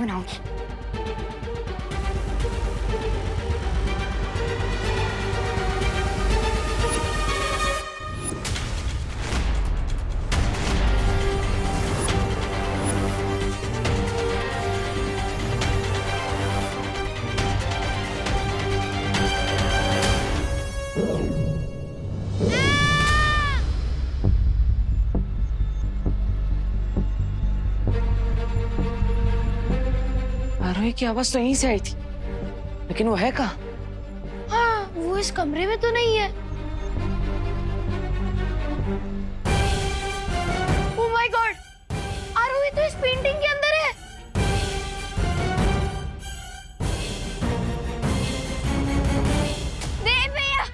बनाऊंगी। आरोही की आवाज तो यहीं से आई थी, लेकिन वो है कहाँ? हाँ, वो इस कमरे में तो नहीं है। ओह माय गॉड, आरोही तो इस पेंटिंग के अंदर है। देव भैया,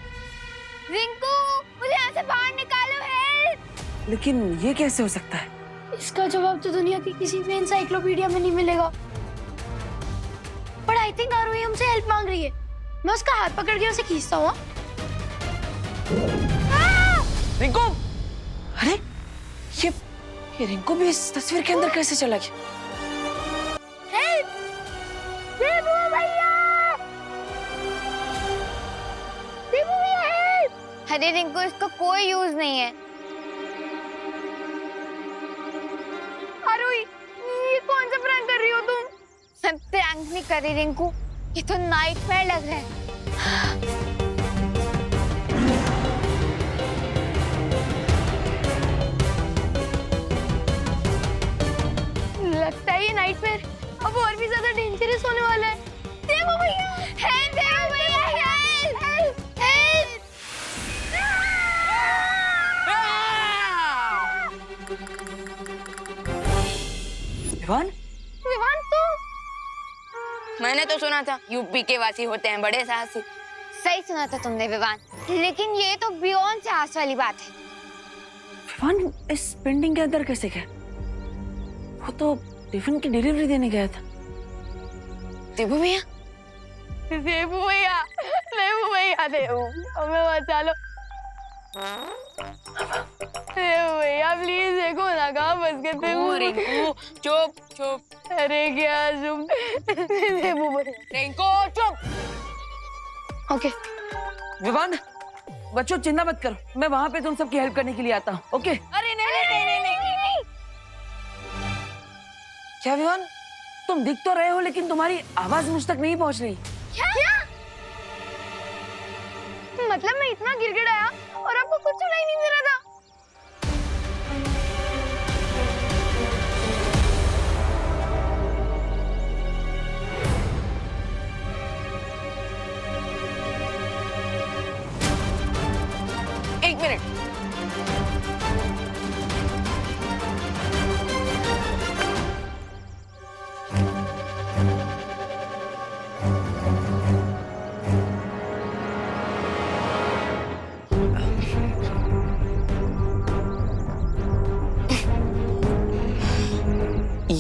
रिंकू, मुझे यहाँ से बाहर निकालो, हेल्प। लेकिन ये कैसे हो सकता है? इसका जवाब तो दुनिया की किसी भी एनसाइक्लोपीडिया में नहीं मिलेगा। पर आई थिंक आरोही हमसे हेल्प मांग रही है। मैं उसका हाथ पकड़ के उसे खींचता हूँ। रिंकू! अरे ये रिंकू भी इस तस्वीर के अंदर कैसे चला गया? हेल्प! देवू भैया! देवू भैया हेल्प! अरे रिंकू, इसका कोई यूज नहीं है। आरोही, ये कौन सा प्रैंक कर रही हो तुम? मैं प्रैंक नहीं कर रही रिंकू, ये तो नाइटमेयर लग रहा है। लगता है ये नाइटमेयर अब और भी ज्यादा डेंजरस होने वाला है। देवू भैया! हेल्प! देवू भैया हेल्प! हेल्प! विवान? विवान, तू? मैंने तो सुना था यूपी के वासी होते हैं बड़े साहसी। सही सुना था तुमने विवान, लेकिन ये तो बियॉन्ड साहस वाली बात है। विवान इस पेंटिंग के अंदर कैसे गया? वो तो टिफिन की डिलीवरी देने गया था। देवू भैया, देवू भैया, देवू भैया, देवू हमें बचा लो। देवू भैया प्लीज, देखो ना कहाँ फंस गए थे। ओ रिंकू, चुप चुप। अरे क्या चुप? देवू भैया, रिंकू चुप। ओके। विवान, बच्चों चिंता मत करो, मैं वहां पे तुम सबकी हेल्प करने के लिए आता हूँ। ओके? अरे नहीं नहीं नहीं नहीं नहीं। क्या विवान, तुम दिख तो रहे हो लेकिन तुम्हारी आवाज मुझ तक नहीं पहुंच रही। क्या? मतलब मैं इतना गिड़गिड़ाया और आपको कुछ सुनाई नहीं दे रहा था? एक मिनट।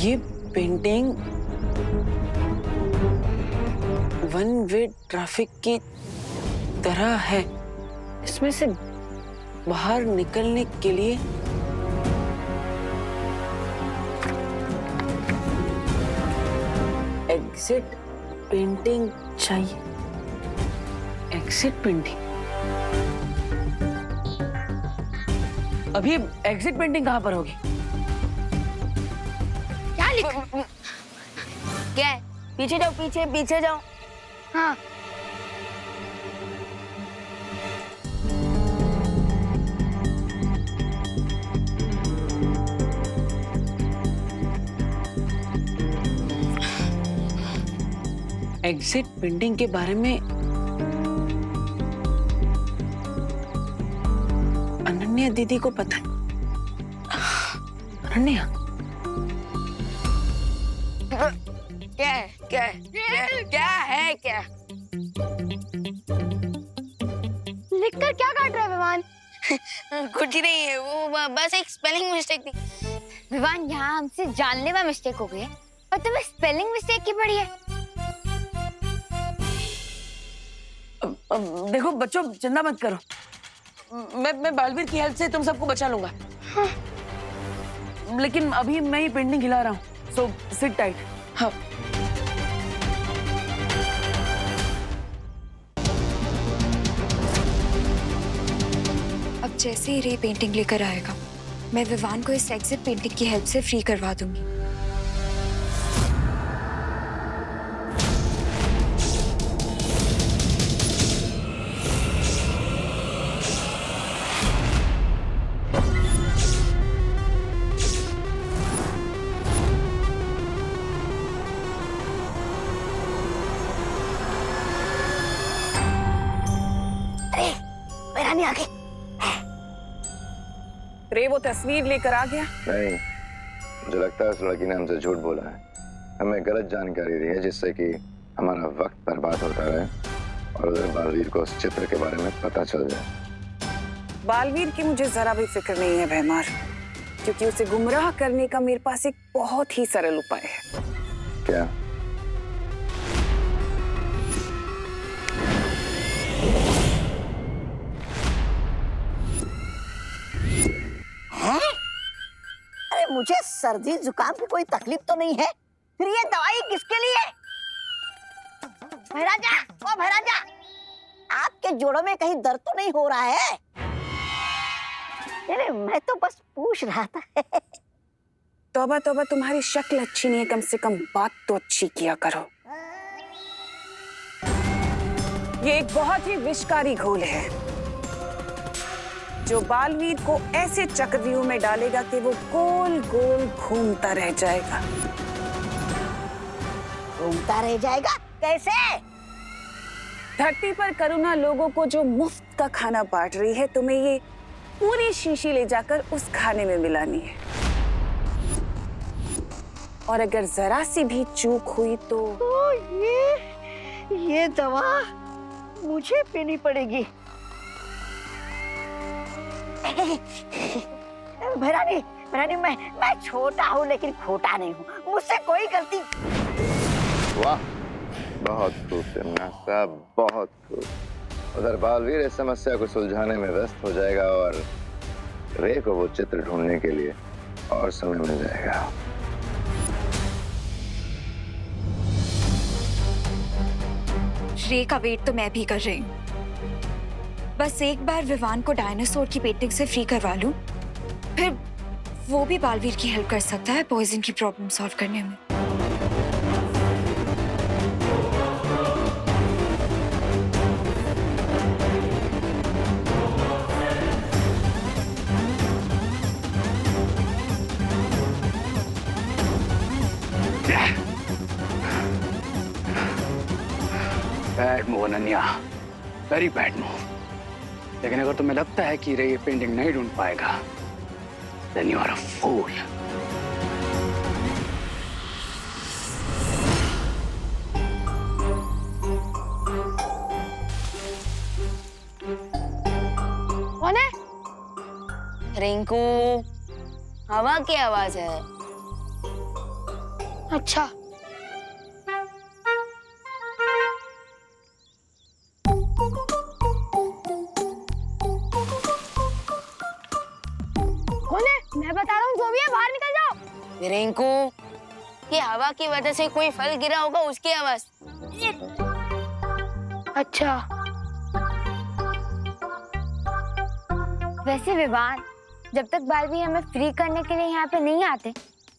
ये पेंटिंग वन वे ट्रैफिक की तरह है। इसमें से बाहर निकलने के लिए एग्जिट पेंटिंग चाहिए। Exit painting? अभी एग्जिट पेंटिंग कहाँ पर होगी? क्या लिखा? क्या है? पीछे जाओ, पीछे पीछे जाओ। हाँ, एग्जिट पेंटिंग के बारे में अनन्या दीदी को पता है। अनन्या, क्या है? क्या है? क्या है? क्या? लिखकर क्या काट रहा है विवान? कुछ नहीं है, वो बस एक स्पेलिंग मिस्टेक थी। विवान, यहाँ हमसे जानलेवा मिस्टेक हो गई है और तुम्हें स्पेलिंग मिस्टेक की पड़ी है। देखो बच्चों, चिंता मत करो, मैं बालवीर की हेल्प से तुम सबको बचा लूंगा। लेकिन अभी मैं ये पेंटिंग हिला रहा हूँ, सो सिट टाइट। हाँ। जैसे ही रे पेंटिंग लेकर आएगा, मैं विवान को इस एग्जिट पेंटिंग की हेल्प से फ्री करवा दूंगी। आगे रे वो तस्वीर लेकर आ गया। नहीं, मुझे लगता है उस लड़की ने हमसे झूठ बोला है, हमें गलत जानकारी दी है जिससे कि हमारा वक्त बर्बाद होता रहे और उधर बालवीर को उस चित्र के बारे में पता चल जाए। बालवीर की मुझे जरा भी फिक्र नहीं है भैमार, क्योंकि उसे गुमराह करने का मेरे पास एक बहुत ही सरल उपाय है। क्या? अरे मुझे सर्दी जुकाम की कोई तकलीफ तो नहीं है, फिर ये दवाई किसके लिए? भैराजा, ओ भैराजा, आपके जोड़ों में कहीं दर्द तो नहीं हो रहा है? अरे मैं तो बस पूछ रहा था। तौबा तौबा, तुम्हारी शक्ल अच्छी नहीं है, कम से कम बात तो अच्छी किया करो। ये एक बहुत ही विषकारी घोल है जो बालवीर को ऐसे चक्रव्यूह में डालेगा कि वो गोल गोल घूमता रह जाएगा। घूमता रह जाएगा? कैसे? धरती पर करुणा लोगों को जो मुफ्त का खाना बांट रही है, तुम्हें ये पूरी शीशी ले जाकर उस खाने में मिलानी है, और अगर जरा सी भी चूक हुई तो ये दवा मुझे पीनी पड़ेगी। भैरानी, मैं छोटा हूँ लेकिन खोटा नहीं हूँ, मुझसे कोई गलती। वाह, बहुत खूब सिमना साहब, बहुत खूब। उधर बालवीर इस समस्या को सुलझाने में व्यस्त हो जाएगा और रे को वो चित्र ढूंढने के लिए और समय मिल जाएगा। रे का वेट तो मैं भी कर रही हूँ। बस एक बार विवान को डायनासोर की पेंटिंग से फ्री करवा लूं, फिर वो भी बालवीर की हेल्प कर सकता है पॉइजन की प्रॉब्लम सॉल्व करने में। Bad move Ananya, very bad move. लेकिन अगर तुम्हें लगता है कि रे ये पेंटिंग नहीं ढूंढ पाएगा, then you are a fool. कौन है? रिंकू, हवा की आवाज है। अच्छा, कौन है? मैं बता रहा हूँ, जो भी है बाहर निकल जाओ। रिंकू, ये हवा की वजह से कोई फल गिरा होगा, उसकी आवाज। अच्छा, वैसे विवान, जब तक बालवीर हमें फ्री करने के लिए यहाँ पे नहीं आते,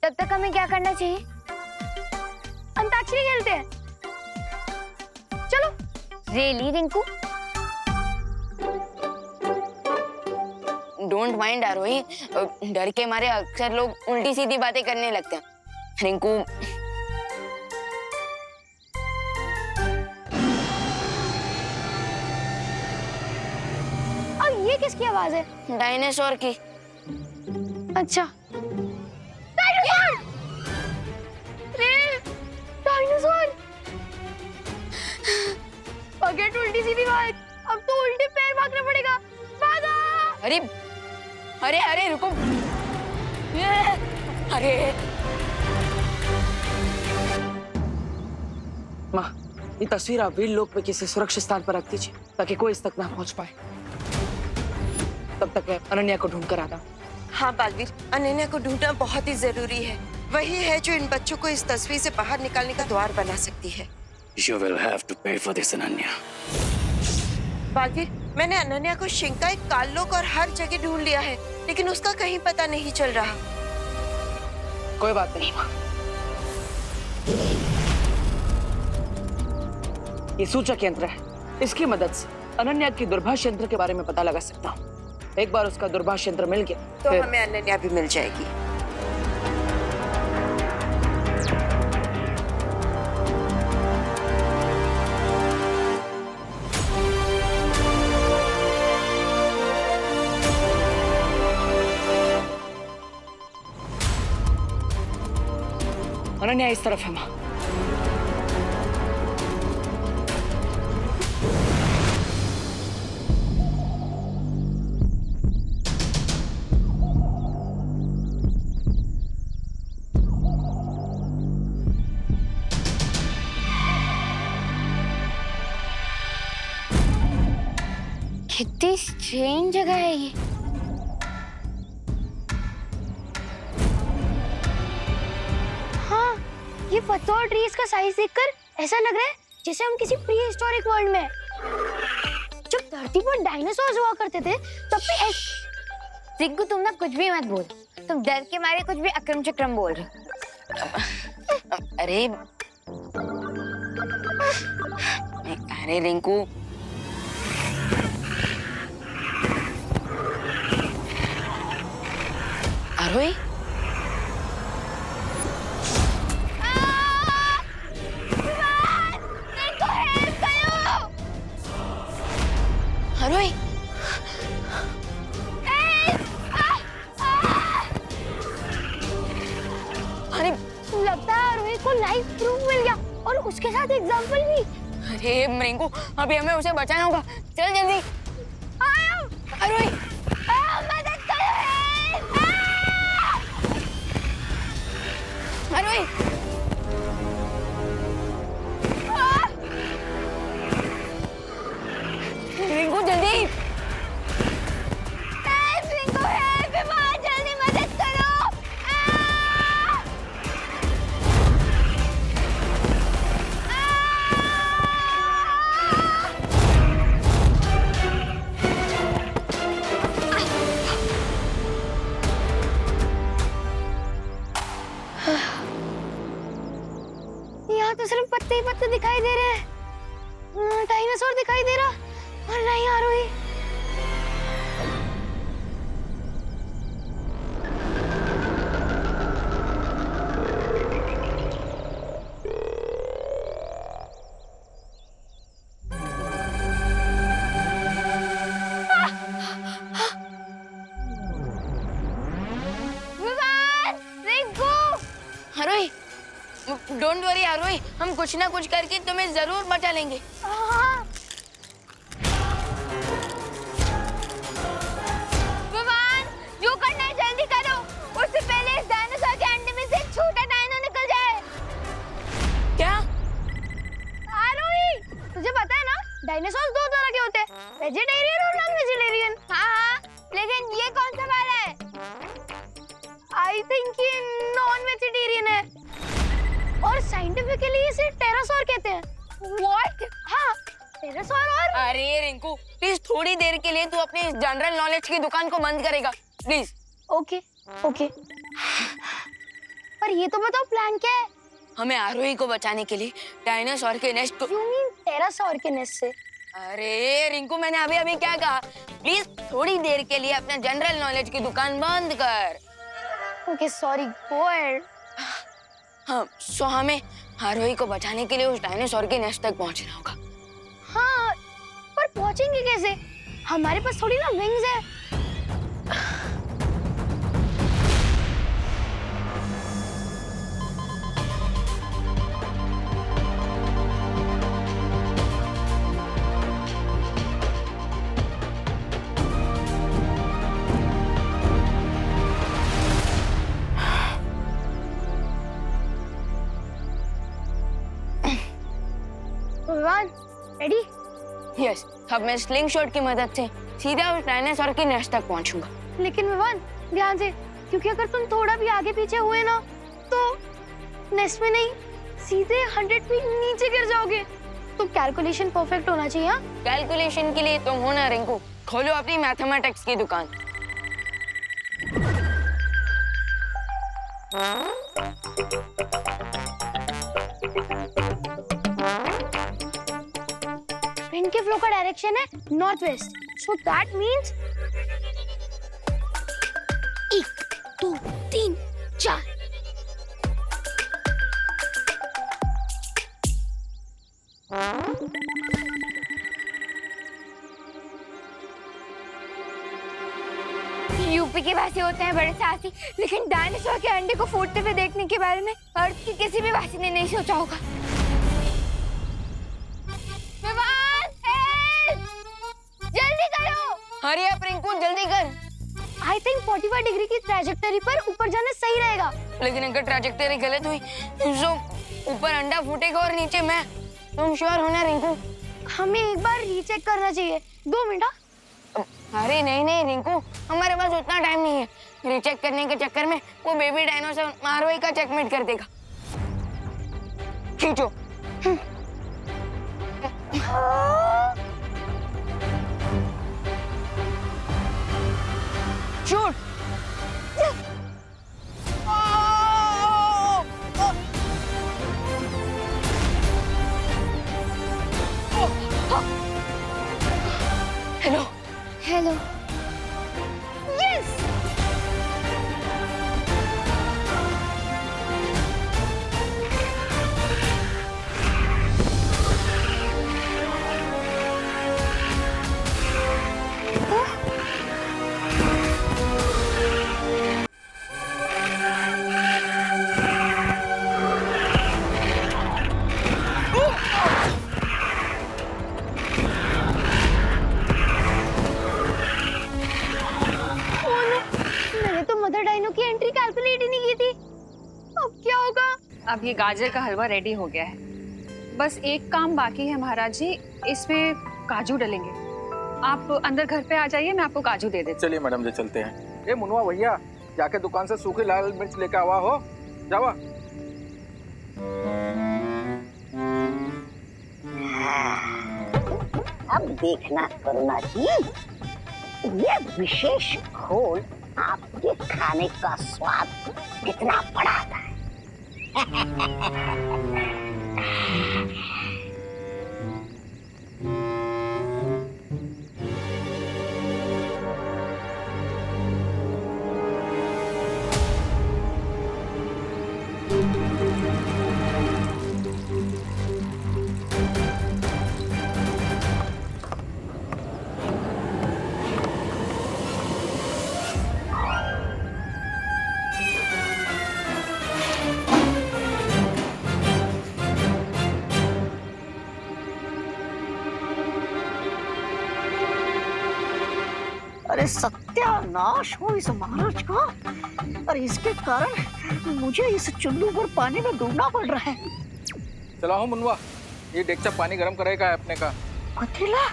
तब तक हमें क्या करना चाहिए? अंताक्षरी खेलते हैं। चलो। रेली रिंकू? डोंट माइंड आरोही, डर के मारे अक्सर लोग उल्टी सीधी बातें करने लगते हैं। रिंकू, और ये किसकी आवाज है? डायनासोर की। अच्छा, डायनासोर! रे, डायनासोर! पगेट उल्टी सीधी बात, अब तो उल्टे पैर भागना पड़ेगा। भागो! अरे अरे अरे रुको, अरे माँ, ये तस्वीर आप वीर लोक में किसी सुरक्षित स्थान पर रख दीजिए ताकि कोई इस तक ना पहुंच पाए। तब तक मैं अनन्या को ढूंढ कर आता हूँ। हाँ बालवीर, अनन्या को ढूंढना बहुत ही जरूरी है। वही है जो इन बच्चों को इस तस्वीर से बाहर निकालने का द्वार बना सकती है। You will have to pay for this, Ananya. Baalveer, मैंने अनन्या को शिंकाई, काल्लोक और हर जगह ढूंढ लिया है, लेकिन उसका कहीं पता नहीं चल रहा। कोई बात नहीं माँ, ये सूचक यंत्र है, इसकी मदद से अनन्या की दूरभाष यंत्र के बारे में पता लगा सकता हूँ। एक बार उसका दूरभाष यंत्र मिल गया तो फिर हमें अनन्या भी मिल जाएगी। अनन्या इस तरफ है माँ। कितनी स्ट्रेंज जगह है ये। हाँ, ये पत्तों और ट्रीज का साइज देखकर ऐसा लग रहा है जैसे हम किसी प्री हिस्टोरिक वर्ल्ड में हैं। जब धरती पर डायनासोर हुआ करते थे तब भी रिंकू, तुम ना कुछ भी मत बोल। तुम डर के मारे कुछ भी अक्रम चक्रम बोल रहे हो। अरे अरे रिंकू, आरोही, आरोही, अरे लगता है आरोही को लाइव प्रूफ मिल गया और उसके साथ एग्जाम्पल भी। अरे रिंकू, अभी हमें उसे बचाना होगा। चल जल्दी। आरोही, मदद करो, आरोही, रिंकू जल्दी। रिंकू हेल्प, जल्दी मदद करो। यहाँ तो सिर्फ पत्ते ही पत्ते दिखाई दे रहे हैं, डायनासोर दिखाई दे रहा और नहीं आरोही। विवान, रिंकू, आरोही, डोंट वरी आरोही, हम कुछ ना कुछ करके तुम्हें जरूर बचा लेंगे। विवान, जो करना है जल्दी करो, उससे पहले इस डायनासोर के अंडे में से एक छोटा डायनो निकल जाए। क्या? आरोही, तुझे पता है ना, डायनासोर दो तरह के होते हैं, वेजिटेरियन और नॉन वेजिटेरियन। हाँ, लेकिन ये कौन सा वाला है? आई थिंक ये नॉन वेजिटेरियन है और साइंटिफिकली इसे टेरासोर कहते हैं। व्हाट? हाँ, टेरासोर। और अरे रिंकू, प्लीज थोड़ी देर के लिए तू अपनी इस जनरल नॉलेज की दुकान को बंद करेगा, प्लीज। ओके ओके, पर ये तो बताओ प्लान क्या है? हमें आरोही को बचाने के लिए डायनासोर के नेस्ट को। यू मीन टेरासोर के नेस्ट से? अरे रिंकू, मैंने अभी अभी क्या कहा? प्लीज थोड़ी देर के लिए अपना जनरल नॉलेज की दुकान बंद कर। Okay sorry, go ahead. हाँ, सो हमें आरोही को बचाने के लिए उस डायनासोर के नेस्ट तक पहुंचना होगा। हाँ, पर पहुंचेंगे कैसे? हमारे पास थोड़ी ना विंग्स है। विवान, रेडी? यस, अब मैं स्लिंग शॉट की मदद से सीधा उस डायनासोर के नेस्ट तक पहुंचूंगा। लेकिन विवान, ध्यान से, क्योंकि अगर तुम थोड़ा भी आगे पीछे हुए ना तो नेस्ट में नहीं, सीधे 100 फीट नीचे गिर जाओगे। तो कैलकुलेशन परफेक्ट होना चाहिए। हाँ कैलकुलेशन के लिए तुम हो ना रिंकू, खोलो अपनी मैथमेटिक्स की दुकान। विंड के फ्लो का डायरेक्शन है north west, so that means 1 2 3 4। UP के वासी होते हैं बड़े साहसी, लेकिन डायनासोर के अंडे को फूटते हुए देखने के बारे में अर्थ की किसी भी वासी ने नहीं सोचा होगा। विवान, help! जल्दी करो। हरी अप रिंकू, जल्दी कर। आई थिंक 45 डिग्री की ट्रैजेक्टरी पर ऊपर जाना सही रहेगा। लेकिन अगर ट्रैजेक्टरी गलत हुई तो ऊपर अंडा फूटेगा और नीचे मैं। तुम श्योर हो ना रिंकू? हमें एक बार रीचेक करना चाहिए। 2 मिनट। अरे नहीं नहीं रिंकू, हमारे पास उतना टाइम नहीं है। रीचेक करने के चक्कर में वो बेबी डायनासोर मारवाई का चेकमेट कर देगा। खींचो। Shoot. Hello hello. Yes. Mother dino की एंट्री कैलकुलेट ही नहीं की थी। अब क्या होगा? अब ये गाजर का हलवा रेडी हो गया है, बस एक काम बाकी है महाराज जी, इसमें काजू डलेंगे। आप अंदर घर पे आ जाइए, मैं आपको काजू दे देती हूँ। चलिए मैडम जी चलते हैं। ए मुनवा भैया, जाके दुकान से सूखी लाल मिर्च लेके आवा हो, जावा। अब देखना करुणा जी, ये विशेष घोल आपके खाने का स्वाद कितना बढ़ाता है। अरे सत्यानाश हो इस महाराज का, और इसके कारण मुझे इस चुल्लू पर पानी में डूबना पड़ रहा है। चला हो मुनवा, ये डेक्चा पानी गरम करेगा अपने का। पतीला?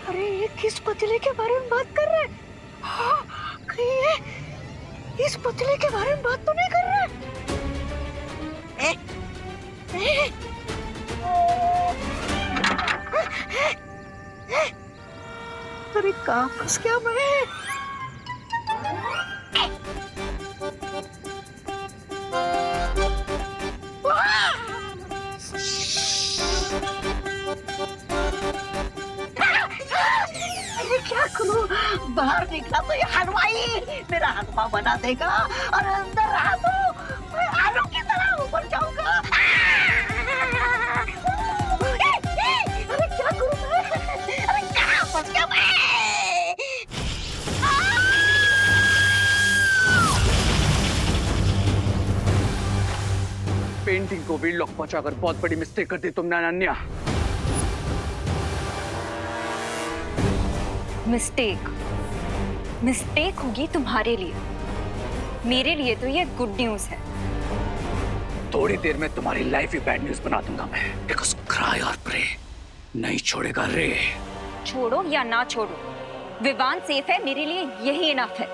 अरे ये किस पतीले के बारे में बात कर रहे हैं? हाँ, कहीं ये इस पतीले के बारे में बात तो नहीं कर रहे? अरे कहाँ फंस गया मैं? अरे क्या करूं? बाहर निकला तो ये हलवाई मेरा हलवा बना देगा, और अंदर रहा तो मैं आलू की तरह ऊपर जाऊंगा। अरे क्या करूं मैं? अरे कहाँ फंस गया मैं? पेंटिंग को वीडलॉक पहुंचाकर बहुत बड़ी मिस्टेक कर दी तुमने अनन्या। मिस्टेक होगी तुम्हारे लिए, मेरे लिए तो ये गुड न्यूज है। थोड़ी देर में तुम्हारी लाइफ ही बैड न्यूज बना दूंगा मैं। बिकॉज़ क्राई और प्रे नहीं छोड़ेगा रे। छोड़ो या ना छोड़ो, विवान सेफ है, मेरे लिए यही इनफ है।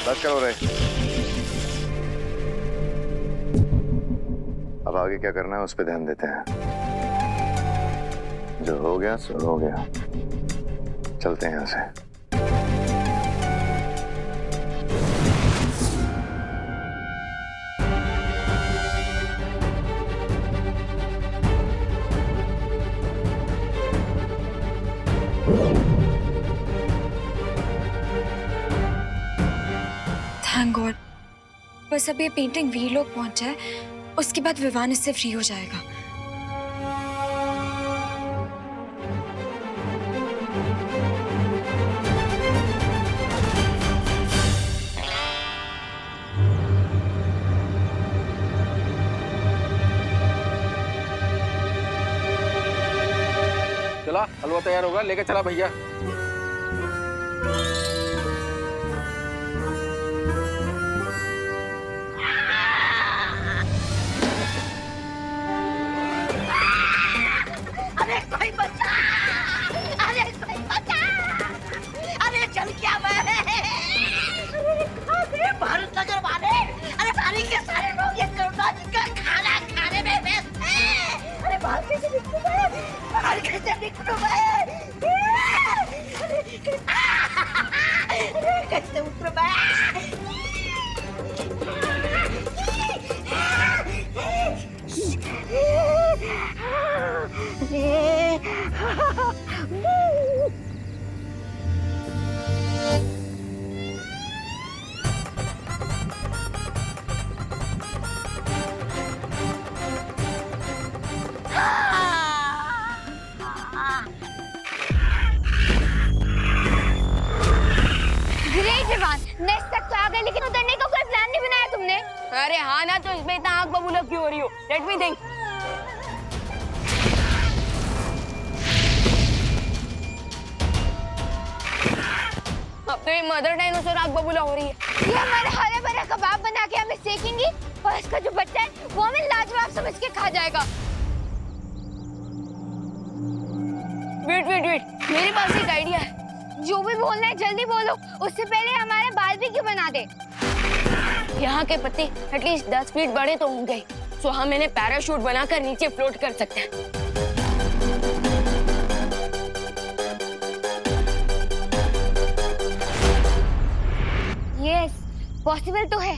बस करो रे। अब आगे क्या करना है उस पर ध्यान देते हैं। जो हो गया सो हो गया, चलते हैं यहाँ से। थैंक गॉड, बस अब ये पेंटिंग वीर लोग पहुंच जाए, उसके बाद विवान इससे फ्री हो जाएगा। चला, हलवा तैयार होगा, लेके चला भैया। अरे कोई बचा, अरे कोई बचा, अरे चल क्या मैं, अरे भारत नगर वाले, अरे सारे के सारे लोग ये करुणा जी का खाना खाने में व्यस्त हैं। अरे बाहर कैसे निकलूं मैं, बाहर कैसे निकलूं मैं, अरे कैसे उतरूं मैं। ग्रेट विवान, नेक्स्ट तक तो आ गए, लेकिन उतरने का कोई प्लान नहीं बनाया तुमने। अरे हाँ ना, तो इसमें इतना आग बबूला क्यों हो रही हो? Let me think. अब तो ये मदर डायनासोर आग बबूला हो रही है। ये हमारे हरे भरे कबाब बना के हमें सेकेंगी और इसका जो बच्चा है वो हमें लाजवाब समझ के खा जाएगा। वेट वेट वेट, मेरे पास एक आइडिया है। जो भी बोलना है जल्दी बोलो, उससे पहले हमारे बाल भी क्यों बना दे। यहाँ के पत्ते एटलीस्ट 10 फीट बड़े तो होंगे, सो हम इन्हें पैराशूट बनाकर नीचे फ्लोट कर सकते हैं। यस, पॉसिबल तो है,